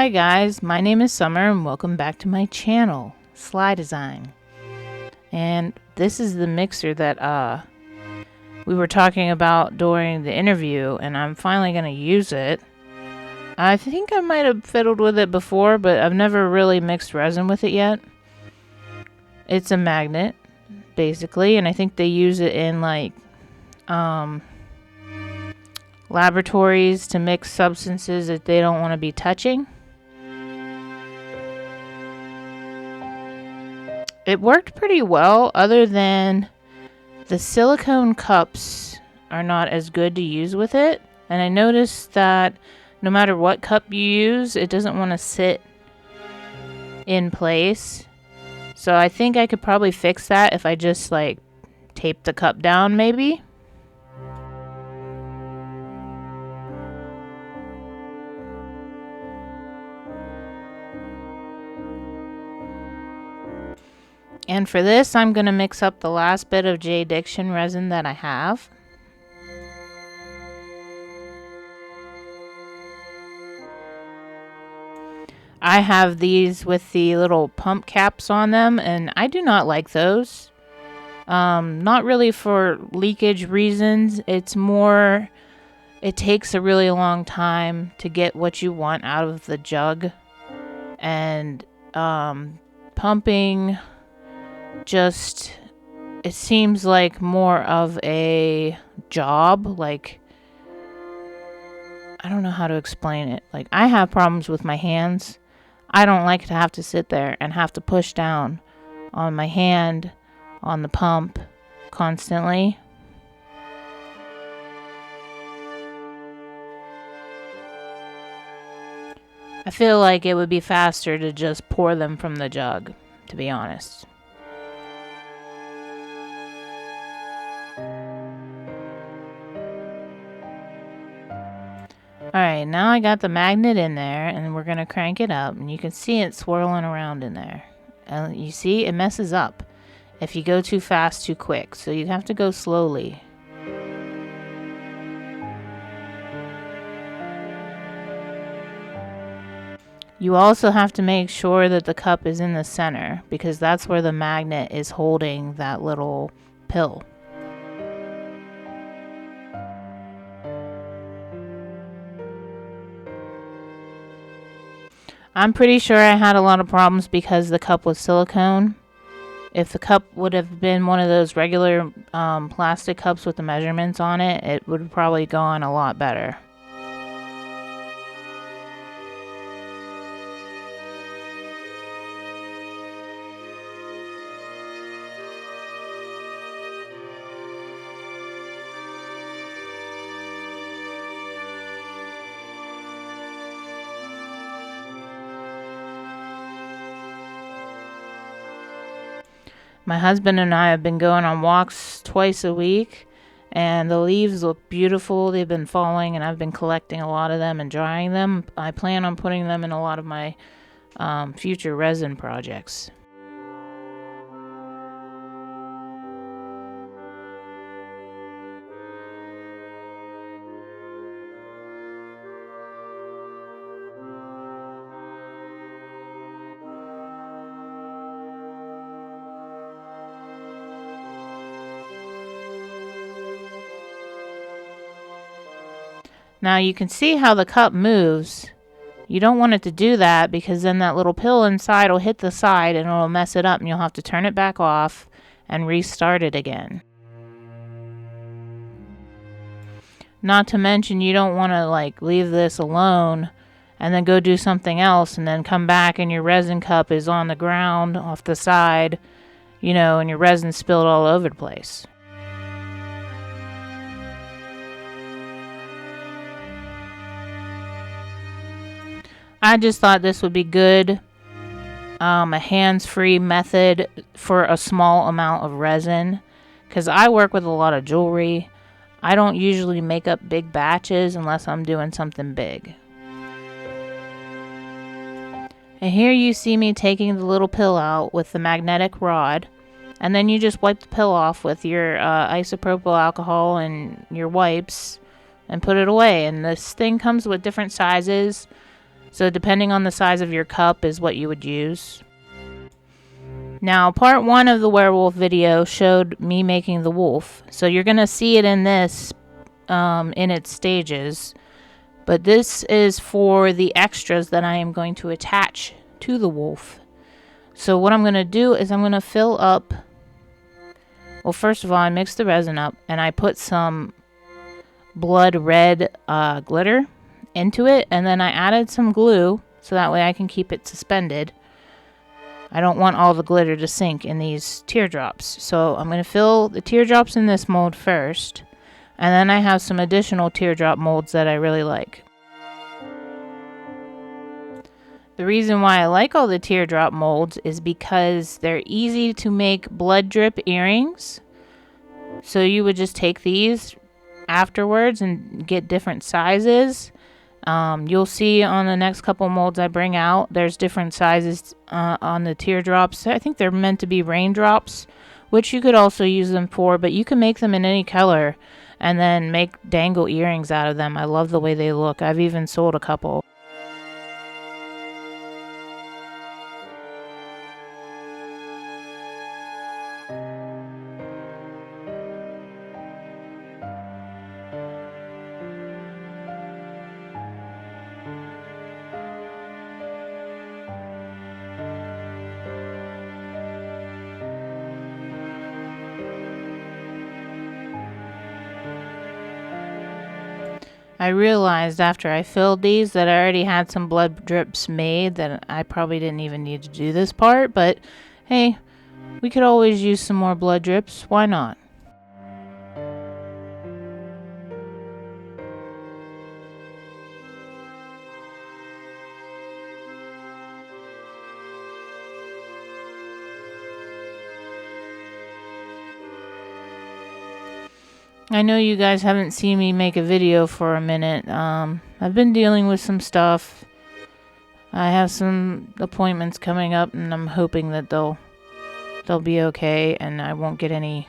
Hi guys, my name is Summer and welcome back to my channel, Sly Design. And this is the mixer that we were talking about during the interview, and I'm finally going to use it. I think I might have fiddled with it before, but I've never really mixed resin with it yet. It's a magnet, basically, and I think they use it in like laboratories to mix substances that they don't want to be touching. It worked pretty well, other than the silicone cups are not as good to use with it. And I noticed that no matter what cup you use, it doesn't want to sit in place. So I think I could probably fix that if I just like tape the cup down maybe. And for this, I'm going to mix up the last bit of J Diction resin that I have. I have these with the little pump caps on them, and I do not like those. Not really for leakage reasons. It's more, it takes a really long time to get what you want out of the jug. And pumping just, it seems like more of a job. Like, I don't know how to explain it. Like, I have problems with my hands. I don't like to have to sit there and have to push down on my hand on the pump constantly. I feel like it would be faster to just pour them from the jug, to be honest. Alright, now I got the magnet in there, and we're going to crank it up, and you can see it swirling around in there. And you see, it messes up if you go too fast, too quick, so you have to go slowly. You also have to make sure that the cup is in the center, because that's where the magnet is holding that little pill. I'm pretty sure I had a lot of problems because the cup was silicone. If the cup would have been one of those regular plastic cups with the measurements on it, it would have probably gone a lot better. My husband and I have been going on walks twice a week, and the leaves look beautiful. They've been falling, and I've been collecting a lot of them and drying them. I plan on putting them in a lot of my future resin projects. Now you can see how the cup moves. You don't want it to do that, because then that little pill inside will hit the side and it'll mess it up, and you'll have to turn it back off and restart it again. Not to mention, you don't want to like leave this alone and then go do something else and then come back and your resin cup is on the ground off the side, you know, and your resin spilled all over the place. I just thought this would be good, a hands-free method for a small amount of resin, because I work with a lot of jewelry. I don't usually make up big batches unless I'm doing something big. And here you see me taking the little pill out with the magnetic rod, and then you just wipe the pill off with your isopropyl alcohol and your wipes and put it away. And this thing comes with different sizes. So depending on the size of your cup is what you would use. Now, part 1 of the werewolf video showed me making the wolf. So you're going to see it in this, in its stages. But this is for the extras that I am going to attach to the wolf. So what I'm going to do is I'm going to fill up. Well, first of all, I mix the resin up and I put some blood red glitter into it. And then I added some glue so that way I can keep it suspended. I don't want all the glitter to sink in these teardrops. So I'm going to fill the teardrops in this mold first. And then I have some additional teardrop molds that I really like. The reason why I like all the teardrop molds is because they're easy to make blood drip earrings. So you would just take these afterwards and get different sizes. You'll see on the next couple molds I bring out, there's different sizes on the teardrops. I think they're meant to be raindrops, which you could also use them for, but you can make them in any color and then make dangle earrings out of them. I love the way they look. I've even sold a couple. I realized after I filled these that I already had some blood drips made, that I probably didn't even need to do this part, but hey, we could always use some more blood drips. Why not? I know you guys haven't seen me make a video for a minute. I've been dealing with some stuff. I have some appointments coming up and I'm hoping that they'll be okay and I won't get any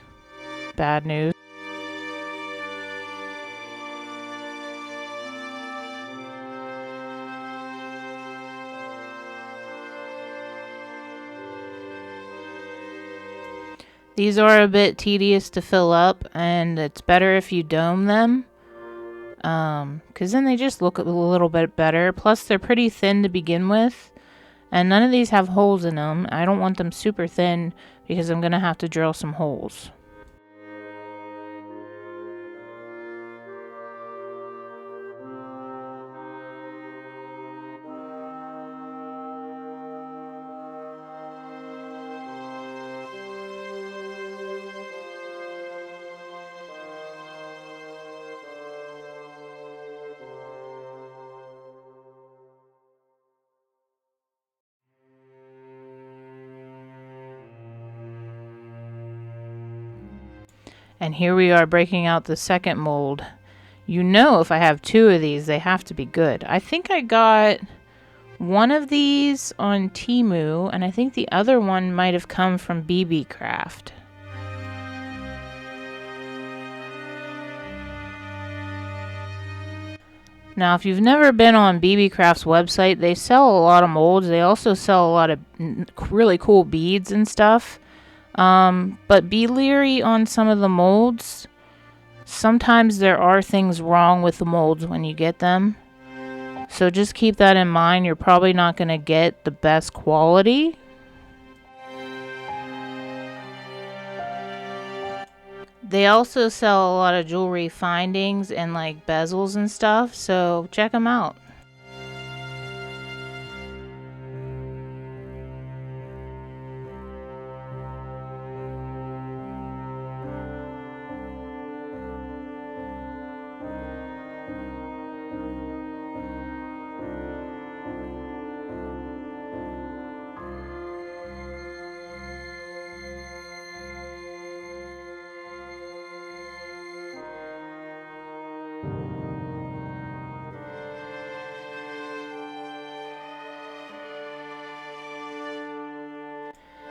bad news. These are a bit tedious to fill up, and it's better if you dome them, because then they just look a little bit better. Plus, they're pretty thin to begin with, and none of these have holes in them. I don't want them super thin because I'm going to have to drill some holes. And here we are breaking out the second mold. You know, if I have 2 of these, they have to be good. I think I got one of these on Temu, and I think the other one might have come from BB Craft. Now, if you've never been on BB Craft's website, they sell a lot of molds. They also sell a lot of really cool beads and stuff. But be leery on some of the molds. Sometimes there are things wrong with the molds when you get them. So just keep that in mind. You're probably not going to get the best quality. They also sell a lot of jewelry findings and like bezels and stuff. So check them out.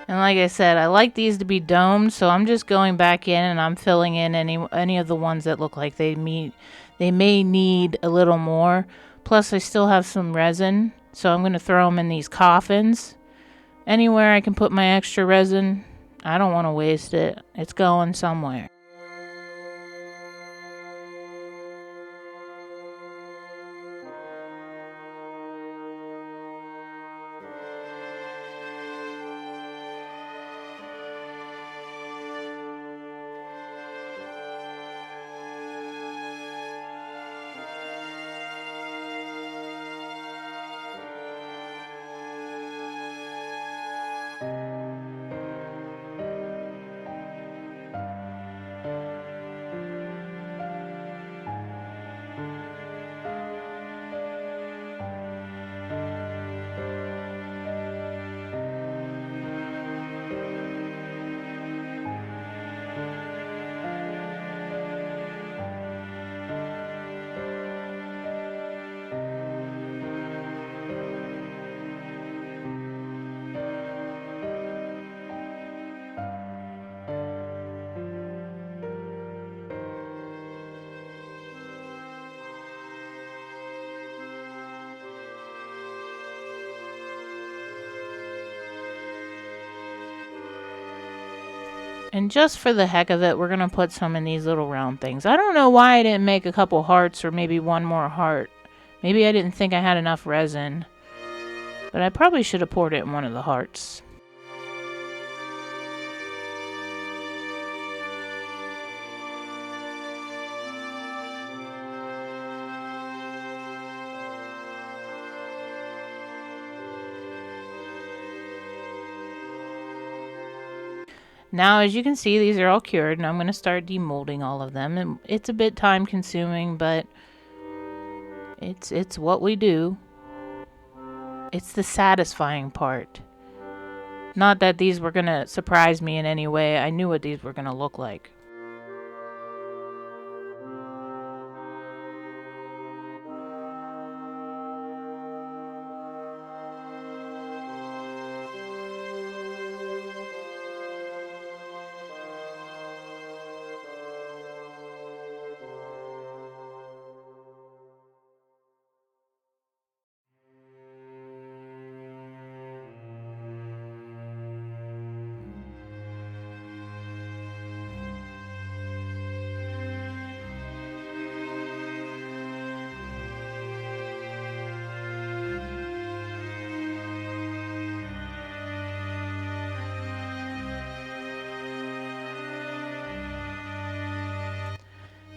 And like I said, I like these to be domed, so I'm just going back in and I'm filling in any of the ones that look like they may need a little more. Plus I still have some resin, So I'm going to throw them in these coffins. Anywhere I can put my extra resin, I don't want to waste it. It's going somewhere. And just for the heck of it, we're going to put some in these little round things. I don't know why I didn't make a couple hearts or maybe one more heart. Maybe I didn't think I had enough resin. But I probably should have poured it in one of the hearts. Now, as you can see, these are all cured, and I'm going to start demolding all of them. And it's a bit time consuming, but it's what we do. It's the satisfying part. Not that these were going to surprise me in any way. I knew what these were going to look like.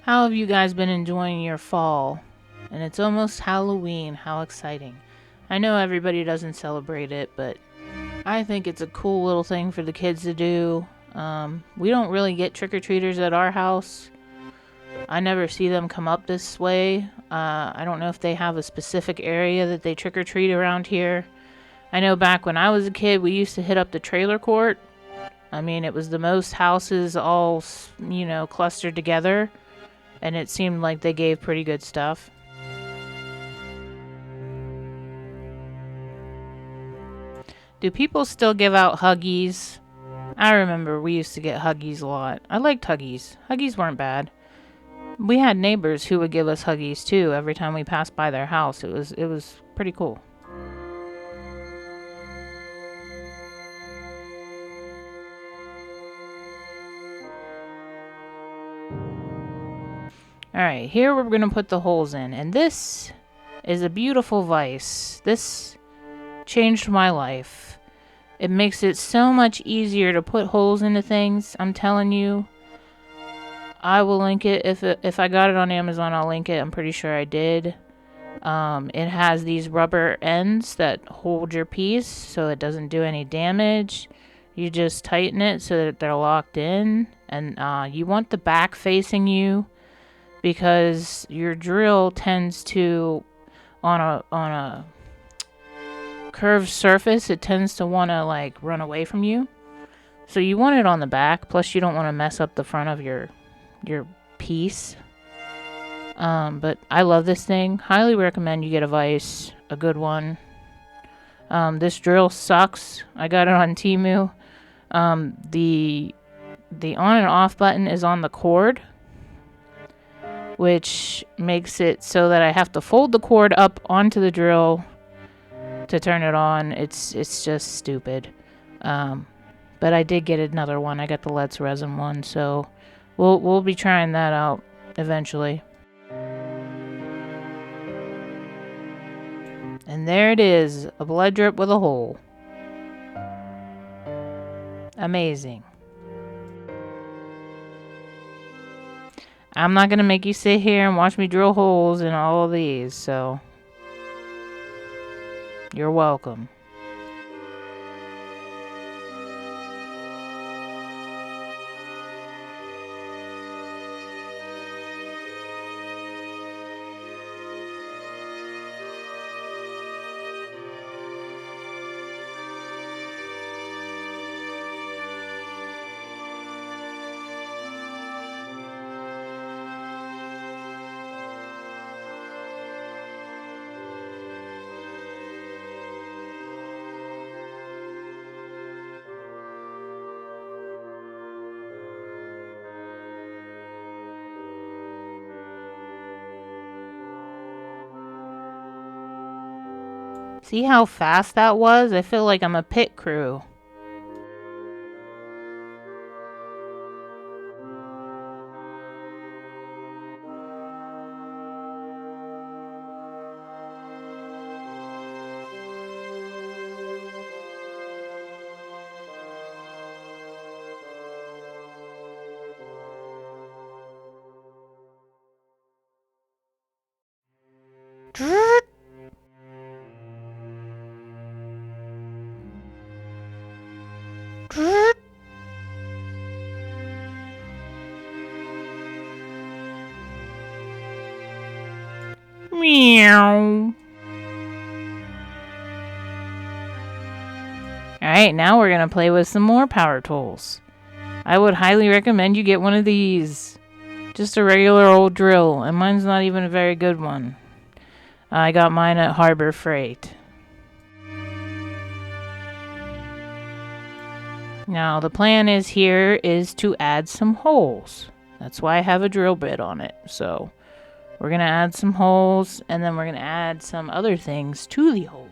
How have you guys been enjoying your fall? And it's almost Halloween. How exciting. I know everybody doesn't celebrate it, but I think it's a cool little thing for the kids to do. We don't really get trick-or-treaters at our house. I never see them come up this way. I don't know if they have a specific area that they trick-or-treat around here. I know back when I was a kid, we used to hit up the trailer court. I mean, it was the most houses all, clustered together. And it seemed like they gave pretty good stuff. Do people still give out Huggies? I remember we used to get Huggies a lot. I liked Huggies. Huggies weren't bad. We had neighbors who would give us Huggies too every time we passed by their house. It was pretty cool. Alright, here we're going to put the holes in. And this is a beautiful vise. This changed my life. It makes it so much easier to put holes into things. I'm telling you. I will link it. If I got it on Amazon, I'll link it. I'm pretty sure I did. It has these rubber ends that hold your piece so it doesn't do any damage. You just tighten it so that they're locked in. And you want the back facing you, because your drill tends to, on a curved surface, it tends to want to like run away from you. So you want it on the back. Plus, you don't want to mess up the front of your piece. But I love this thing. Highly recommend you get a vise, a good one. This drill sucks. I got it on Temu. The on and off button is on the cord, which makes it so that I have to fold the cord up onto the drill to turn it on. It's just stupid. But I did get another one. I got the Let's Resin one, so we'll be trying that out eventually. And there it is, a blood drip with a hole. Amazing. I'm not gonna make you sit here and watch me drill holes in all of these, so you're welcome. See how fast that was? I feel like I'm a pit crew. Meow. Alright, now we're going to play with some more power tools. I would highly recommend you get one of these. Just a regular old drill, and mine's not even a very good one. I got mine at Harbor Freight. Now the plan is to add some holes. That's why I have a drill bit on it. So we're going to add some holes, and then we're going to add some other things to the holes.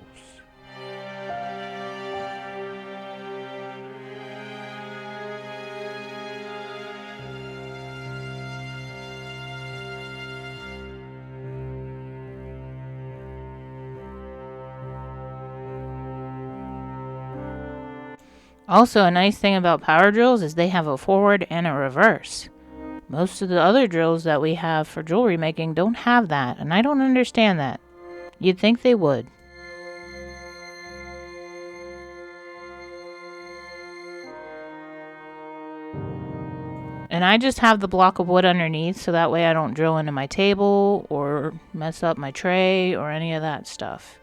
Also, a nice thing about power drills is they have a forward and a reverse. Most of the other drills that we have for jewelry making don't have that, and I don't understand that. You'd think they would. And I just have the block of wood underneath, so that way I don't drill into my table or mess up my tray or any of that stuff.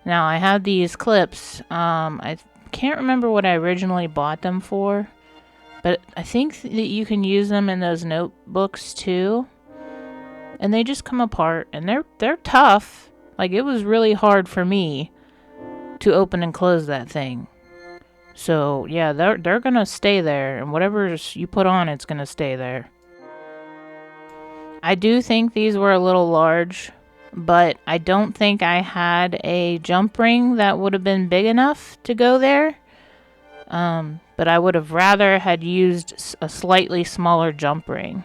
Now, I have these clips. I can't remember what I originally bought them for, but I think that you can use them in those notebooks too. And they just come apart, and they're tough. Like, it was really hard for me to open and close that thing. So yeah, they're gonna stay there, and whatever you put on, it's gonna stay there. I do think these were a little large, but I don't think I had a jump ring that would have been big enough to go there. But I would have rather had used a slightly smaller jump ring.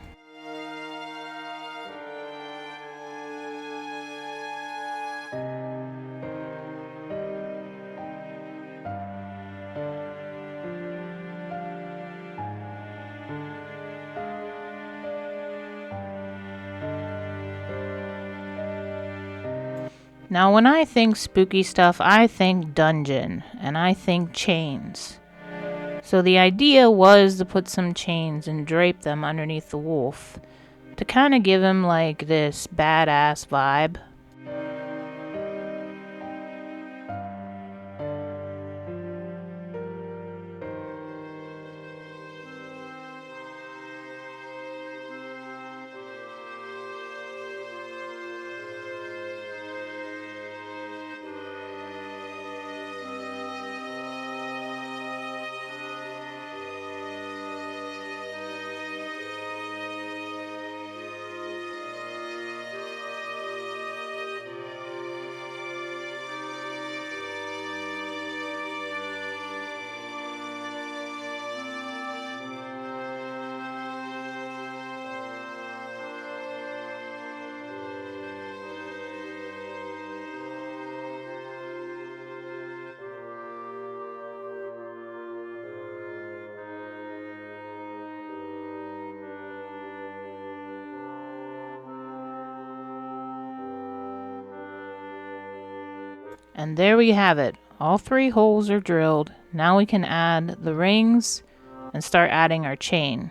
Now, when I think spooky stuff, I think dungeon, and I think chains. So the idea was to put some chains and drape them underneath the wolf to kind of give him like this badass vibe. And there we have it. All 3 holes are drilled. Now we can add the rings and start adding our chain.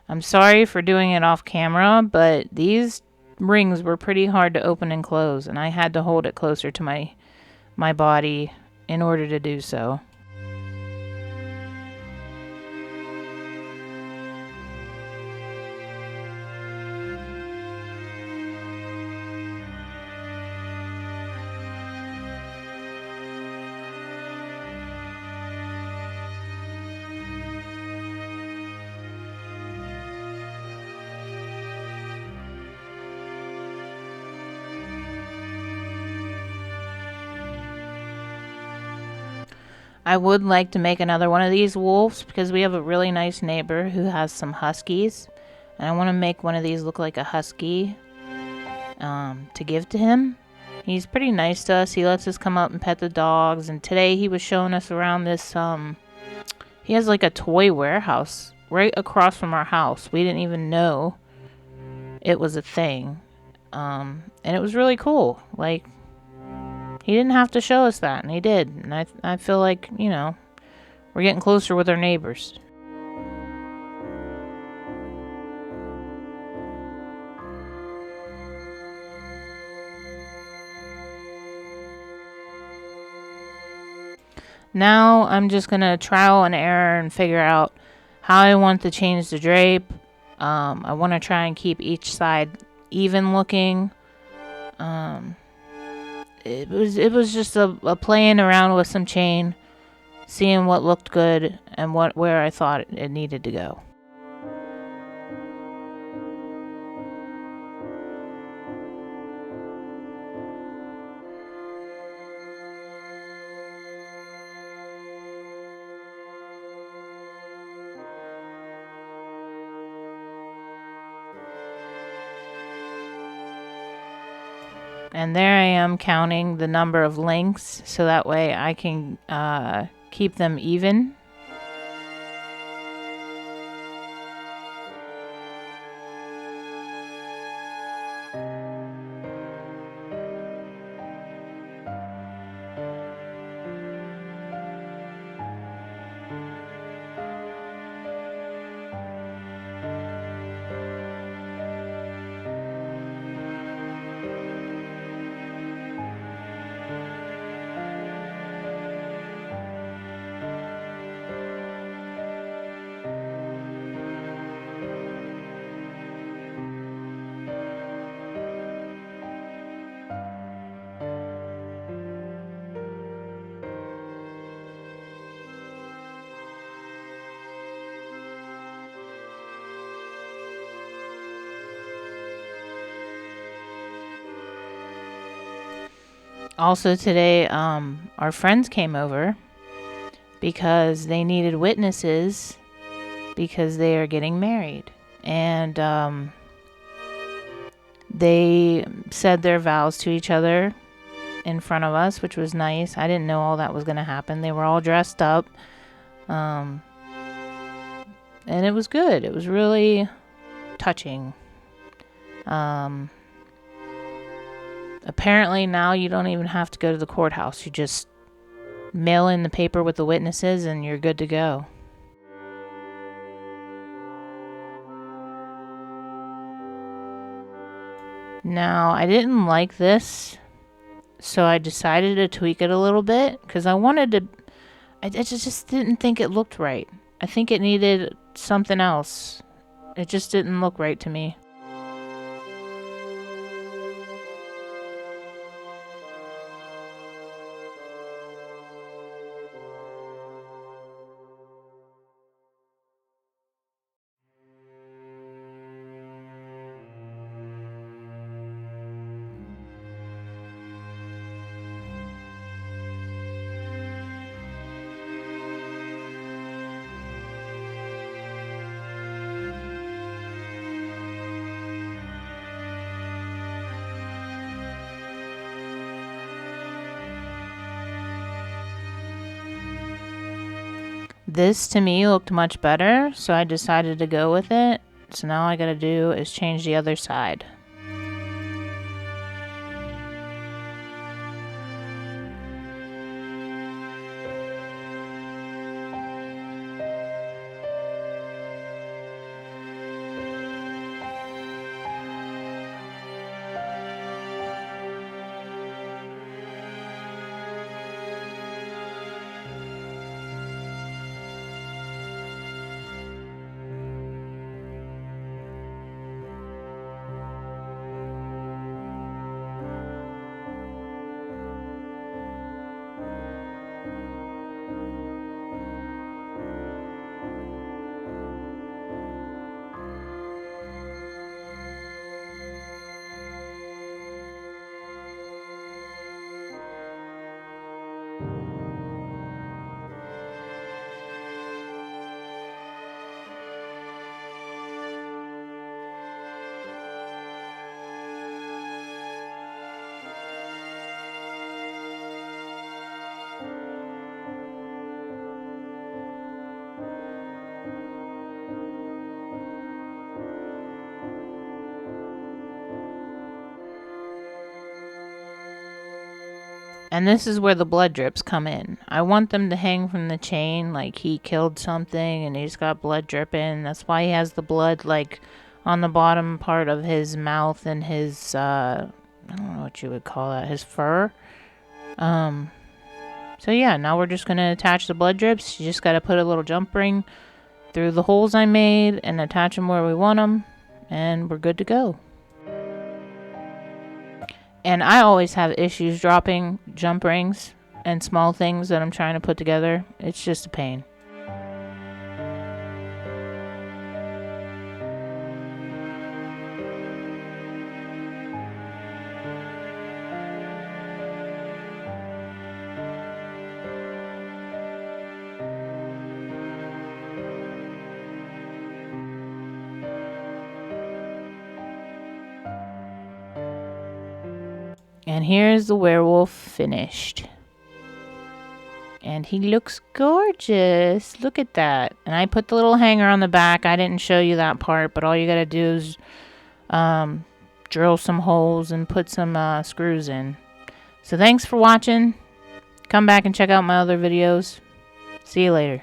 I'm sorry for doing it off camera, but these rings were pretty hard to open and close, and I had to hold it closer to my body in order to do so. I would like to make another one of these wolves because we have a really nice neighbor who has some huskies. And I want to make one of these look like a husky to give to him. He's pretty nice to us. He lets us come up and pet the dogs. And today he was showing us around this, he has like a toy warehouse right across from our house. We didn't even know it was a thing. And it was really cool. Like, he didn't have to show us that, and he did. And I feel like, you know, we're getting closer with our neighbors. Now I'm just going to trial and error and figure out how I want to change the drape. I want to try and keep each side even looking. It was just a playing around with some chain, seeing what looked good and where I thought it needed to go. And there I am counting the number of links so that way I can keep them even. Also today, our friends came over because they needed witnesses because they are getting married. And they said their vows to each other in front of us, which was nice. I didn't know all that was going to happen. They were all dressed up. And it was good. It was really touching. Apparently now you don't even have to go to the courthouse. You just mail in the paper with the witnesses and you're good to go. Now, I didn't like this, so I decided to tweak it a little bit because I just didn't think it looked right. I think it needed something else. It just didn't look right to me. this to me looked much better, so I decided to go with it. So now all I gotta do is change the other side. And this is where the blood drips come in. I want them to hang from the chain like he killed something and he's got blood dripping. That's why he has the blood like on the bottom part of his mouth and his, I don't know what you would call that, his fur. So yeah, now we're just going to attach the blood drips. You just got to put a little jump ring through the holes I made and attach them where we want them. And we're good to go. And I always have issues dropping jump rings and small things that I'm trying to put together. It's just a pain. And here's the werewolf finished. And he looks gorgeous. Look at that. And I put the little hanger on the back. I didn't show you that part, but all you gotta do is drill some holes and put some screws in. So thanks for watching. Come back and check out my other videos. See you later.